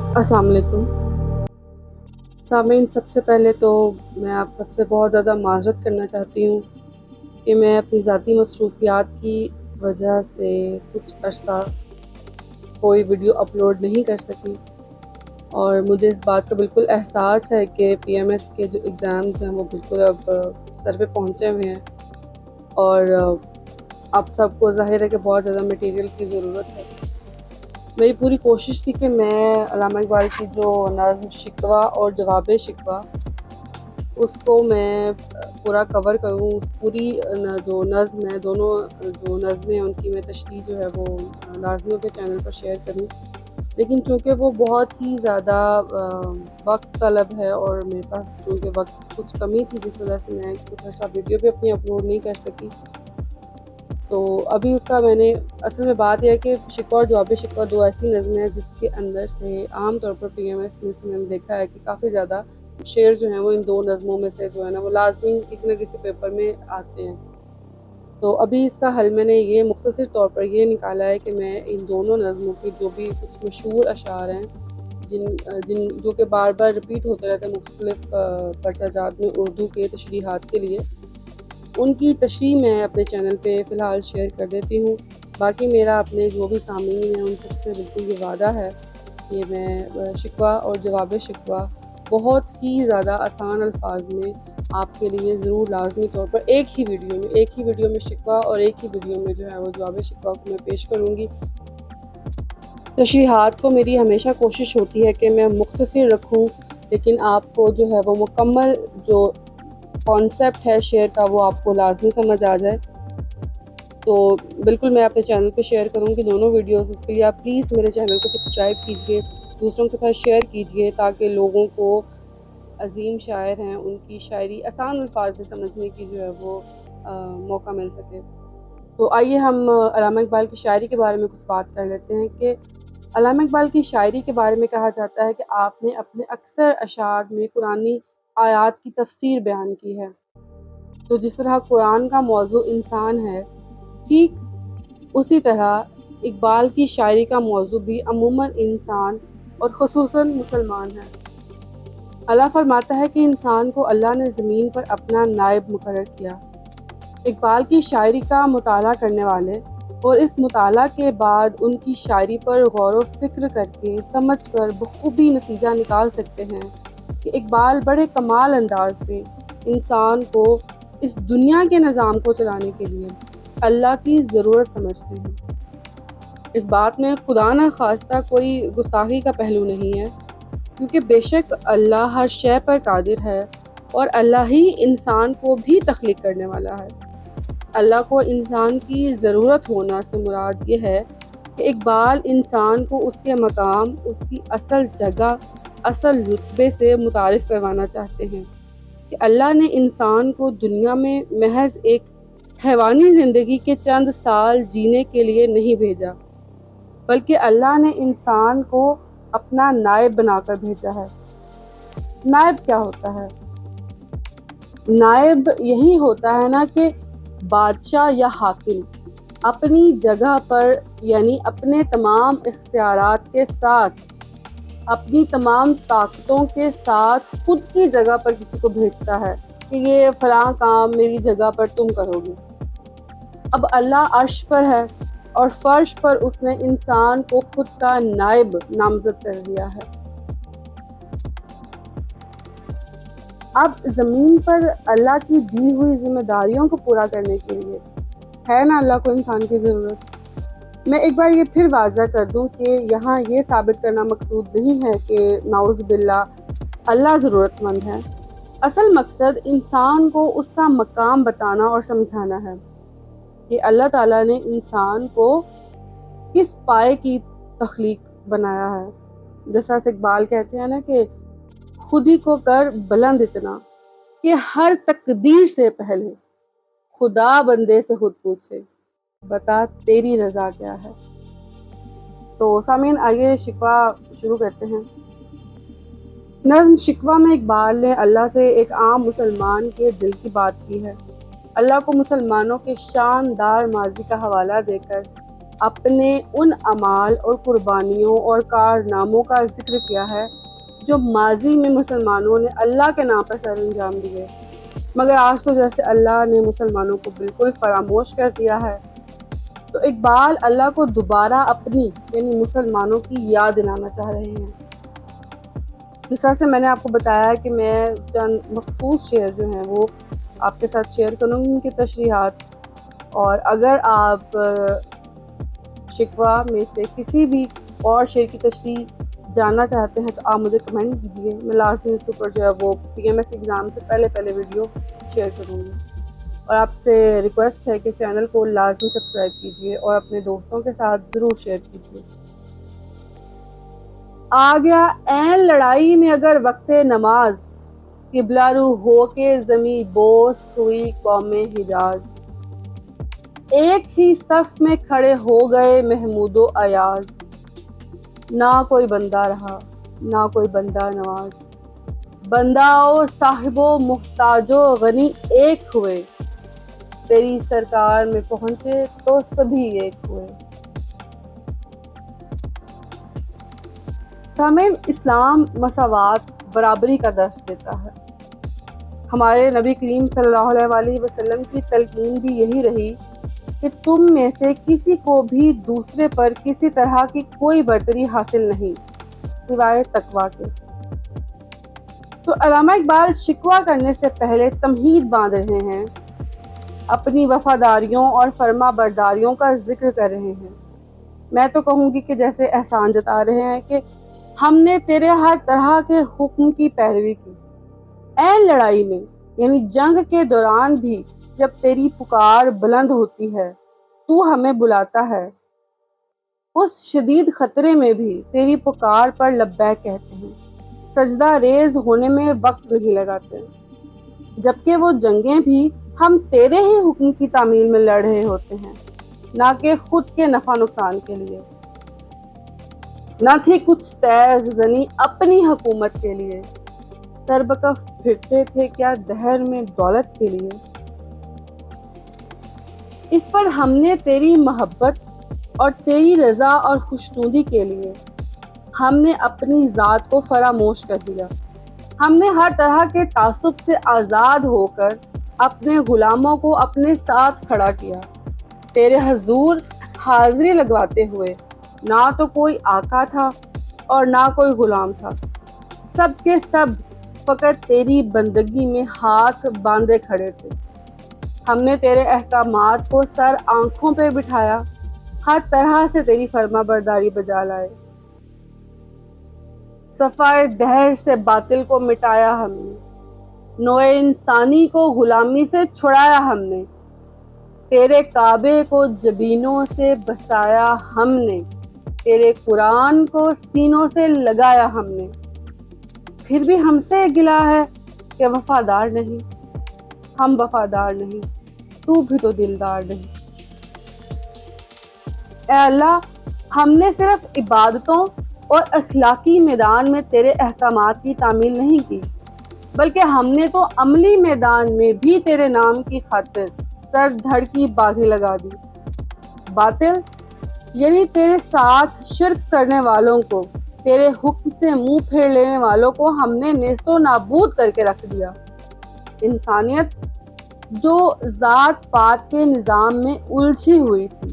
السلام علیکم سامعین، سب سے پہلے تو میں آپ سب سے بہت زیادہ معذرت کرنا چاہتی ہوں کہ میں اپنی ذاتی مصروفیات کی وجہ سے کچھ عرصہ کوئی ویڈیو اپلوڈ نہیں کر سکی، اور مجھے اس بات کا بالکل احساس ہے کہ پی ایم ایس کے جو ایگزامز ہیں وہ بالکل اب سر پہ پہنچے ہوئے ہیں، اور آپ سب کو ظاہر ہے کہ بہت زیادہ مٹیریل کی ضرورت ہے۔ میری پوری کوشش تھی کہ میں علامہ اقبال کی جو نظم شکوہ اور جواب شکوہ اس کو میں پورا کور کروں، پوری جو نظم ہے، دونوں جو نظمیں ہیں ان کی میں تشریح جو ہے وہ لازمی اپنے چینل پر شیئر کروں، لیکن چونکہ وہ بہت ہی زیادہ وقت طلب ہے اور میرے پاس چونکہ وقت کچھ کمی تھی، جس وجہ سے میں کچھ ایسا ویڈیو بھی اپنی اپلوڈ نہیں کر سکی۔ تو ابھی اس کا میں نے اصل میں بات یہ ہے کہ شکوہ اور جواب شکوہ دو ایسی نظمیں ہیں جس کے اندر سے عام طور پر پی ایم ایس میں سے میں نے دیکھا ہے کہ کافی زیادہ شعر جو ہیں وہ ان دو نظموں میں سے جو ہے نا وہ لازمی کسی نہ کسی پیپر میں آتے ہیں۔ تو ابھی اس کا حل میں نے یہ مختصر طور پر یہ نکالا ہے کہ میں ان دونوں نظموں کی جو بھی کچھ مشہور اشعار ہیں جن جو کہ بار بار رپیٹ ہوتے رہتے ہیں مختلف پرچہ جات میں اردو کے تشریحات کے لیے، ان کی تشریح میں اپنے چینل پہ فی الحال شیئر کر دیتی ہوں۔ باقی میرا اپنے جو بھی سامعین ہیں ان سب سے بالکل یہ وعدہ ہے کہ میں شکوہ اور جواب شکوہ بہت ہی زیادہ آسان الفاظ میں آپ کے لیے ضرور لازمی طور پر ایک ہی ویڈیو میں شکوہ اور ایک ہی ویڈیو میں جو ہے وہ جواب شکوہ کو میں پیش کروں گی۔ تشریحات کو میری ہمیشہ کوشش ہوتی ہے کہ میں مختصر رکھوں، لیکن آپ کو جو ہے وہ مکمل جو کانسیپٹ ہے شیئر کا وہ آپ کو لازمی سمجھ آ جائے۔ تو بالکل میں اپنے چینل پہ شیئر کروں گی دونوں ویڈیوز، اس کے لیے آپ پلیز میرے چینل کو سبسکرائب کیجیے، دوسروں کے ساتھ شیئر کیجیے تاکہ لوگوں کو عظیم شاعر ہیں ان کی شاعری آسان الفاظ سے سمجھنے کی جو ہے وہ موقع مل سکے۔ تو آئیے ہم علامہ اقبال کی شاعری کے بارے میں کچھ بات کر لیتے ہیں کہ علامہ اقبال کی شاعری کے بارے میں کہا جاتا ہے کہ آپ نے اپنے اکثر اشعار میں قرآنی آیات کی تفسیر بیان کی ہے۔ تو جس طرح قرآن کا موضوع انسان ہے، ٹھیک اسی طرح اقبال کی شاعری کا موضوع بھی عموماً انسان اور خصوصاً مسلمان ہے۔ اللہ فرماتا ہے کہ انسان کو اللہ نے زمین پر اپنا نائب مقرر کیا۔ اقبال کی شاعری کا مطالعہ کرنے والے اور اس مطالعہ کے بعد ان کی شاعری پر غور و فکر کر کے سمجھ کر بخوبی نتیجہ نکال سکتے ہیں کہ اقبال بڑے کمال انداز میں انسان کو اس دنیا کے نظام کو چلانے کے لیے اللہ کی ضرورت سمجھتے ہیں۔ اس بات میں خدا نہ خواستہ کوئی گستاخی کا پہلو نہیں ہے، کیونکہ بے شک اللہ ہر شے پر قادر ہے اور اللہ ہی انسان کو بھی تخلیق کرنے والا ہے۔ اللہ کو انسان کی ضرورت ہونا سے مراد یہ ہے کہ اقبال انسان کو اس کے مقام، اس کی اصل جگہ، اصل رتبے سے متعارف کروانا چاہتے ہیں کہ اللہ نے انسان کو دنیا میں محض ایک حیوانی زندگی کے چند سال جینے کے لیے نہیں بھیجا، بلکہ اللہ نے انسان کو اپنا نائب بنا کر بھیجا ہے۔ نائب کیا ہوتا ہے؟ نائب یہی ہوتا ہے نا کہ بادشاہ یا حاکم اپنی جگہ پر، یعنی اپنے تمام اختیارات کے ساتھ، اپنی تمام طاقتوں کے ساتھ خود کی جگہ پر کسی کو بھیجتا ہے کہ یہ فلاں کام میری جگہ پر تم کرو گے۔ اب اللہ عرش پر ہے اور فرش پر اس نے انسان کو خود کا نائب نامزد کر دیا ہے۔ اب زمین پر اللہ کی دی ہوئی ذمہ داریوں کو پورا کرنے کے لیے ہے نا اللہ کو انسان کی ضرورت۔ میں ایک بار یہ پھر واضح کر دوں کہ یہاں یہ ثابت کرنا مقصود نہیں ہے کہ نعوذ باللہ اللہ ضرورت مند ہے۔ اصل مقصد انسان کو اس کا مقام بتانا اور سمجھانا ہے کہ اللہ تعالیٰ نے انسان کو کس پائے کی تخلیق بنایا ہے۔ جیسا اقبال کہتے ہیں نا کہ خود ہی کو کر بلند اتنا کہ ہر تقدیر سے پہلے خدا بندے سے خود پوچھے، بتا تیری رضا کیا ہے۔ تو سامعین آئیے شکوہ شروع کرتے ہیں۔ نظم شکوہ میں اقبال نے اللہ سے ایک عام مسلمان کے دل کی بات کی ہے۔ اللہ کو مسلمانوں کے شاندار ماضی کا حوالہ دے کر اپنے ان اعمال اور قربانیوں اور کارناموں کا ذکر کیا ہے جو ماضی میں مسلمانوں نے اللہ کے نام پر سر انجام دیے، مگر آج تو جیسے اللہ نے مسلمانوں کو بالکل فراموش کر دیا ہے۔ تو اقبال اللہ کو دوبارہ اپنی یعنی مسلمانوں کی یاد دلانا چاہ رہے ہیں۔ جس طرح سے میں نے آپ کو بتایا کہ میں چند مخصوص شعر جو ہیں وہ آپ کے ساتھ شیئر کروں گی ان کی تشریحات، اور اگر آپ شکوہ میں سے کسی بھی اور شعر کی تشریح جاننا چاہتے ہیں تو آپ مجھے کمنٹ کیجیے، میں لازمی اس کے اوپر جو ہے وہ PMS ایگزام سے پہلے ویڈیو شیئر کروں گی۔ اور آپ سے ریکویسٹ ہے کہ چینل کو لازمی سبسکرائب کیجیے اور اپنے دوستوں کے ساتھ ضرور شیئر کیجیے۔ آ گیا عین لڑائی میں اگر وقت نماز، قبلہ رو ہو کے زمیں بوس ہوئی قوم حجاز، ایک ہی صف میں کھڑے ہو گئے محمود و ایاز، نہ کوئی بندہ رہا نہ کوئی بندہ نواز، بندہ و صاحب و محتاج و غنی ایک ہوئے، تیری سرکار میں پہنچے تو سبھی ایک ہوئے۔ سامعین، اسلام مساوات برابری کا درس دیتا ہے۔ ہمارے نبی کریم صلی اللہ علیہ وسلم کی تلقین بھی یہی رہی کہ تم میں سے کسی کو بھی دوسرے پر کسی طرح کی کوئی برتری حاصل نہیں، سوائے تقویٰ کے۔ تو علامہ اقبال شکوہ کرنے سے پہلے تمہید باندھ رہے ہیں، اپنی وفاداریوں اور فرما برداریوں کا ذکر کر رہے ہیں۔ میں تو کہوں گی کہ جیسے احسان جتا رہے ہیں کہ ہم نے تیرے ہر طرح کے حکم کی پیروی کی، عین لڑائی میں یعنی جنگ کے دوران بھی جب تیری پکار بلند ہوتی ہے تو ہمیں بلاتا ہے، اس شدید خطرے میں بھی تیری پکار پر لبیک کہتے ہیں، سجدہ ریز ہونے میں وقت نہیں لگاتے، جبکہ وہ جنگیں بھی ہم تیرے ہی حکم کی تعمیل میں لڑ رہے ہوتے ہیں، نہ کہ خود کے نفع نقصان کے لیے۔ نہ تھی کچھ تیز زنی اپنی حکومت کے لیے، سربکف پھرتے تھے کیا دہر میں دولت کے لیے۔ اس پر ہم نے تیری محبت اور تیری رضا اور خوشنودی کے لیے ہم نے اپنی ذات کو فراموش کر دیا، ہم نے ہر طرح کے تعصب سے آزاد ہو کر اپنے غلاموں کو اپنے ساتھ کھڑا کیا، تیرے حضور حاضری لگواتے ہوئے نہ تو کوئی آقا تھا اور نہ کوئی غلام تھا، سب کے سب فقط تیری بندگی میں ہاتھ باندھے کھڑے تھے۔ ہم نے تیرے احکامات کو سر آنکھوں پہ بٹھایا، ہر طرح سے تیری فرما برداری بجا لائے، صفائے دہر سے باطل کو مٹایا ہم نے، نوع انسانی کو غلامی سے چھڑایا ہم نے، تیرے کعبے کو جبینوں سے بسایا ہم نے، تیرے قرآن کو سینوں سے لگایا ہم نے، پھر بھی ہم سے گلہ ہے کہ وفادار نہیں، ہم وفادار نہیں، تو بھی تو دلدار نہیں۔ اے اللہ، ہم نے صرف عبادتوں اور اخلاقی میدان میں تیرے احکامات کی تعمیل نہیں کی، بلکہ ہم نے تو عملی میدان میں بھی تیرے نام کی خاطر سر دھڑ کی بازی لگا دی۔ باطل یعنی تیرے ساتھ شرک کرنے والوں کو، تیرے حکم سے منہ پھیر لینے والوں کو ہم نے نیست و نابود کر کے رکھ دیا۔ انسانیت جو ذات پات کے نظام میں الجھی ہوئی تھی،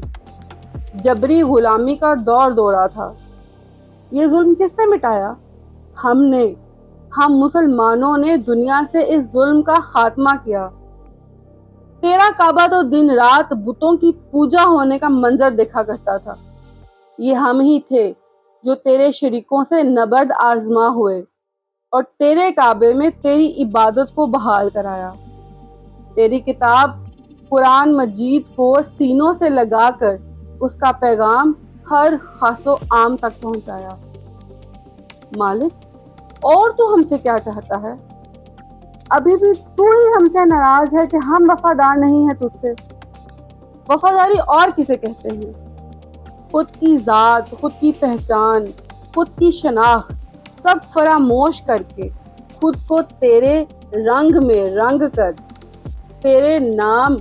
جبری غلامی کا دور دورہ تھا، یہ ظلم کس نے مٹایا؟ ہم نے، ہم مسلمانوں نے دنیا سے اس ظلم کا خاتمہ کیا۔ تیرا کعبہ تو دن رات بتوں کی پوجا ہونے کا منظر دیکھا کرتا تھا، یہ ہم ہی تھے جو تیرے شریکوں سے نبرد آزما ہوئے اور تیرے کعبے میں تیری عبادت کو بحال کرایا، تیری کتاب قرآن مجید کو سینوں سے لگا کر اس کا پیغام ہر خاص و عام تک پہنچایا۔ مالک، اور تو ہم سے کیا چاہتا ہے؟ ابھی بھی تو ہی ہم سے ناراض ہے کہ ہم وفادار نہیں ہیں تجھ سے۔ وفاداری اور کسے کہتے ہیں؟ خود کی ذات، خود کی پہچان، خود کی شناخت سب فراموش کر کے خود کو تیرے رنگ میں رنگ کر تیرے نام،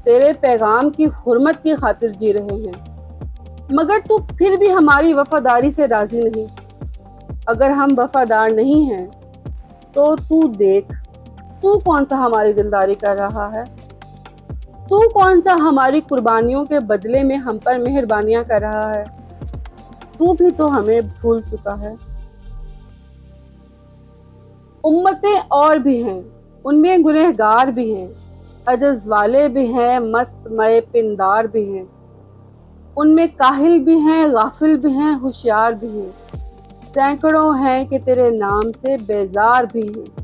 تیرے پیغام کی حرمت کی خاطر جی رہے ہیں۔ مگر تو پھر بھی ہماری وفاداری سے راضی نہیں۔ اگر ہم وفادار نہیں ہیں تو دیکھ، تو کون سا ہماری دلداری کر رہا ہے، تو کون سا ہماری قربانیوں کے بدلے میں ہم پر مہربانیاں کر رہا ہے۔ تو بھی تو ہمیں بھول چکا ہے۔ امتیں اور بھی ہیں، ان میں گنہگار بھی ہیں، عجز والے بھی ہیں، مست مئے پندار بھی ہیں، ان میں کاہل بھی ہیں، غافل بھی ہیں، ہوشیار بھی ہیں، سینکڑوں ہیں کہ تیرے نام سے بیزار بھی ہیں۔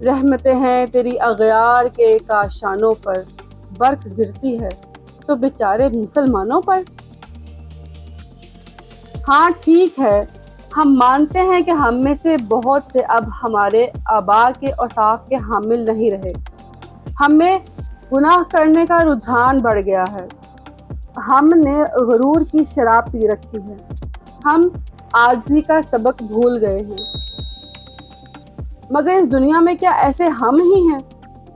رحمتیں ہیں تیری اغیار کے کاشانوں پر، برق گرتی ہے تو بیچارے مسلمانوں پر۔ ہاں ٹھیک ہے، ہم مانتے ہیں کہ ہم میں سے بہت سے اب ہمارے آباء کے اوصاف کے حامل نہیں رہے، ہم میں گناہ کرنے کا رجحان بڑھ گیا ہے، ہم نے غرور کی شراب پی رکھی ہے، ہم عاجزی کا سبق بھول گئے ہیں۔ مگر اس دنیا میں کیا ایسے ہم ہی ہیں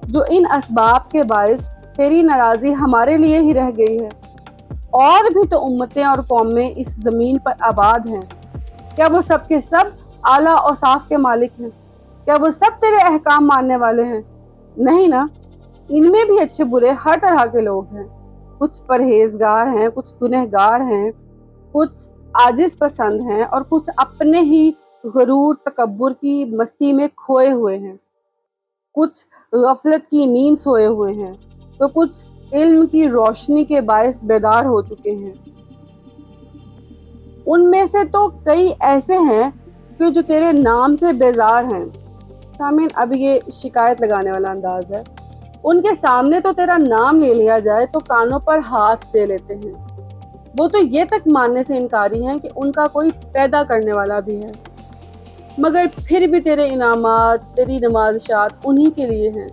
جو ان اسباب کے باعث تیری ناراضی ہمارے لیے ہی رہ گئی ہے؟ اور بھی تو امتیں اور قومیں اس زمین پر آباد ہیں، کیا وہ سب کے سب اعلیٰ اوصاف کے مالک ہیں؟ کیا وہ سب تیرے احکام ماننے والے ہیں؟ نہیں نا، ان میں بھی اچھے برے ہر طرح کے لوگ ہیں، کچھ پرہیزگار ہیں، کچھ گنہگار ہیں، کچھ عاجز پسند ہیں، اور کچھ اپنے ہی غرور تکبر کی مستی میں کھوئے ہوئے ہیں، کچھ غفلت کی نیند سوئے ہوئے ہیں، تو کچھ علم کی روشنی کے باعث بیدار ہو چکے ہیں۔ ان میں سے تو کئی ایسے ہیں کہ جو تیرے نام سے بیزار ہیں۔ سامعین، اب یہ شکایت لگانے والا انداز ہے۔ ان کے سامنے تو تیرا نام لے لیا جائے تو کانوں پر ہاتھ دے لیتے ہیں۔ وہ تو یہ تک ماننے سے انکاری ہیں کہ ان کا کوئی پیدا کرنے والا بھی ہے، مگر پھر بھی تیرے انعامات، تیری نوازشات انہی کے لیے ہیں۔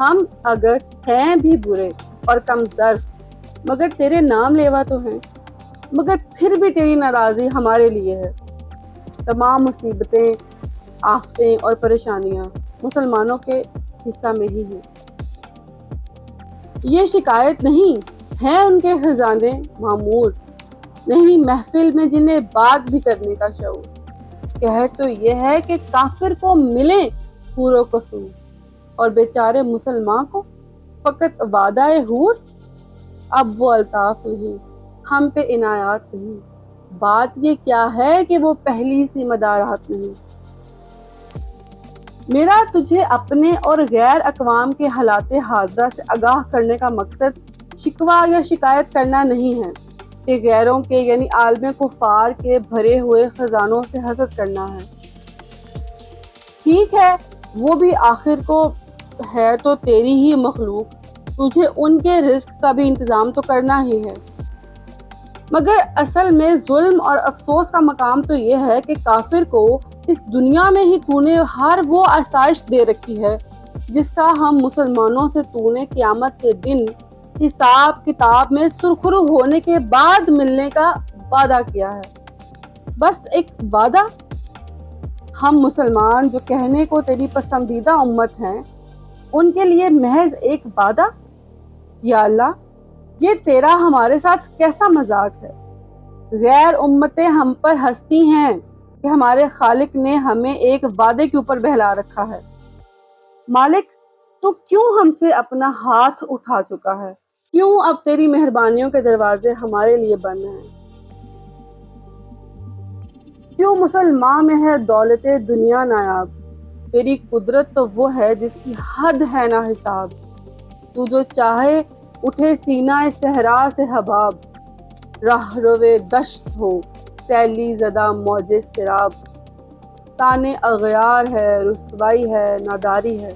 ہم اگر ہیں بھی برے اور کم ظرف مگر تیرے نام لیوا تو ہیں، مگر پھر بھی تیری ناراضی ہمارے لیے ہے۔ تمام مصیبتیں، آفتیں اور پریشانیاں مسلمانوں کے حصہ میں ہی ہیں۔ یہ شکایت نہیں ہے ان کے خزانے معمور، نہیں محفل میں جنہیں بات بھی کرنے کا شعور۔ کہہ تو یہ ہے کہ کافر کو ملے حور و قصور، اور بیچارے مسلمان کو فقط وعدہ حور۔ اب وہ الطاف نہیں، ہم پہ عنایات نہیں، بات یہ کیا ہے کہ وہ پہلی سی مدارات نہیں۔ میرا تجھے اپنے اور غیر اقوام کے حالات حاضرہ سے آگاہ کرنے کا مقصد شکوہ یا شکایت کرنا نہیں ہے کہ غیروں کے یعنی عالم کفار کے بھرے ہوئے خزانوں سے حسد کرنا ہے۔ ٹھیک ہے، وہ بھی آخر کو ہے تو تیری ہی مخلوق، تجھے ان کے رزق کا بھی انتظام تو کرنا ہی ہے۔ مگر اصل میں ظلم اور افسوس کا مقام تو یہ ہے کہ کافر کو اس دنیا میں ہی تو نے ہر وہ آسائش دے رکھی ہے جس کا ہم مسلمانوں سے تو نے قیامت کے دن حساب کتاب میں سرخرو ہونے کے بعد ملنے کا وعدہ کیا ہے۔ بس ایک وعدہ۔ ہم مسلمان جو کہنے کو تیری پسندیدہ امت ہیں، ان کے لیے محض ایک وعدہ؟ یا اللہ، یہ تیرا ہمارے ساتھ کیسا مذاق ہے؟ غیر امتیں ہم پر ہنستی ہیں کہ ہمارے خالق نے ہمیں ایک وعدے کے اوپر بہلا رکھا ہے۔ مالک، تو کیوں ہم سے اپنا ہاتھ اٹھا چکا ہے؟ کیوں اب تیری مہربانیوں کے دروازے ہمارے لیے بند ہیں؟ کیوں مسلمان میں ہے دولت دنیا نایاب؟ تیری قدرت تو وہ ہے جس کی حد ہے نہ حساب۔ تو جو چاہے اٹھے سینہ صحرا سے حباب، راہ روے دشت ہو سیلی زدہ موج سراب۔ تانے اغیار ہے، رسوائی ہے، ناداری ہے،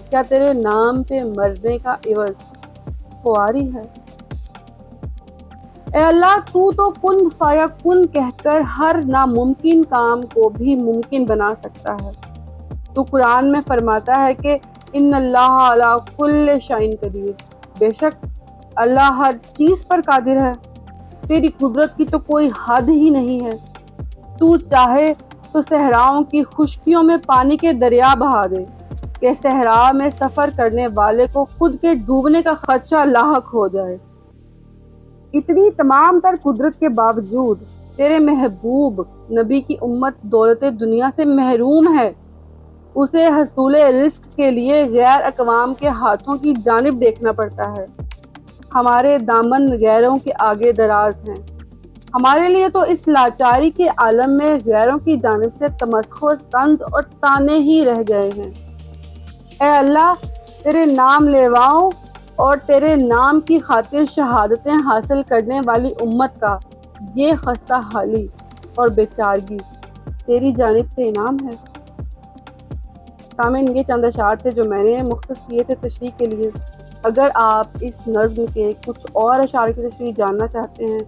کیا تیرے نام پہ مرنے کا عوض خواری ہے؟ اے اللہ، تو کن فایا کن کہہ کر ہر ناممکن کام کو بھی ممکن بنا سکتا ہے۔ تو قرآن میں فرماتا ہے کہ ان اللہ علی کل شیء قدیر، بے شک اللہ ہر چیز پر قادر ہے۔ تیری قدرت کی تو کوئی حد ہی نہیں ہے۔ تو چاہے تو صحراؤں کی خشکیوں میں پانی کے دریا بہا دے کہ صحرا میں سفر کرنے والے کو خود کے ڈوبنے کا خدشہ لاحق ہو جائے۔ اتنی تمام تر قدرت کے باوجود تیرے محبوب نبی کی امت دولت دنیا سے محروم ہے، اسے حصول رزق کے لیے غیر اقوام کے ہاتھوں کی جانب دیکھنا پڑتا ہے۔ ہمارے دامن غیروں کے آگے دراز ہیں، ہمارے لیے تو اس لاچاری کے عالم میں غیروں کی جانب سے تمسخر، طنز اور طعنے ہی رہ گئے ہیں۔ اے اللہ، تیرے نام لیواؤں اور تیرے نام کی خاطر شہادتیں حاصل کرنے والی امت کا یہ خستہ حالی اور بیچارگی تیری جانب سے انعام ہے۔ سامعین، یہ چند اشعار تھے جو میں نے مختص کیے تھے تشریح کے لیے۔ اگر آپ اس نظم کے کچھ اور اشعار کی تشریح جاننا چاہتے ہیں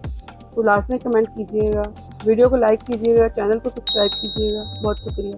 تو لازمی کمنٹ کیجیے گا، ویڈیو کو لائک کیجیے گا، چینل کو سبسکرائب کیجیے گا۔ بہت شکریہ۔